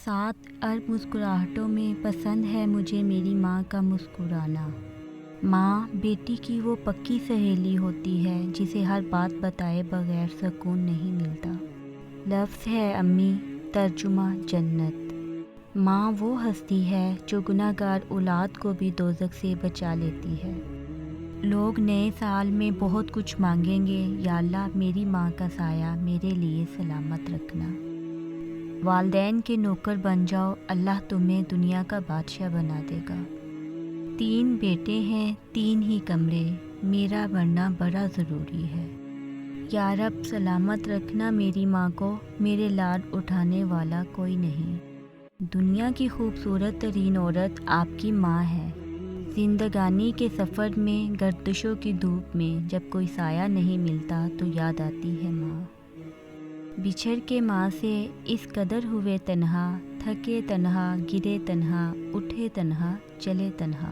7 ارب مسکراہٹوں میں پسند ہے مجھے میری ماں کا مسکرانا۔ ماں بیٹی کی وہ پکی سہیلی ہوتی ہے جسے ہر بات بتائے بغیر سکون نہیں ملتا۔ لفظ ہے امی، ترجمہ جنت۔ ماں وہ ہستی ہے جو گناہ گار اولاد کو بھی دوزخ سے بچا لیتی ہے۔ لوگ نئے سال میں بہت کچھ مانگیں گے، یا اللہ میری ماں کا سایہ میرے لیے سلامت رکھنا۔ والدین کے نوکر بن جاؤ، اللہ تمہیں دنیا کا بادشاہ بنا دے گا۔ 3 بیٹے ہیں، 3 ہی کمرے، میرا بننا بڑا ضروری ہے۔ یا رب سلامت رکھنا میری ماں کو، میرے لاڈ اٹھانے والا کوئی نہیں۔ دنیا کی خوبصورت ترین عورت آپ کی ماں ہے۔ زندگانی کے سفر میں، گردشوں کی دھوپ میں جب کوئی سایہ نہیں ملتا تو یاد آتی ہے ماں۔ بچھڑ کے ماں سے اس قدر ہوئے تنہا، تھکے تنہا، گرے تنہا، اٹھے تنہا، چلے تنہا۔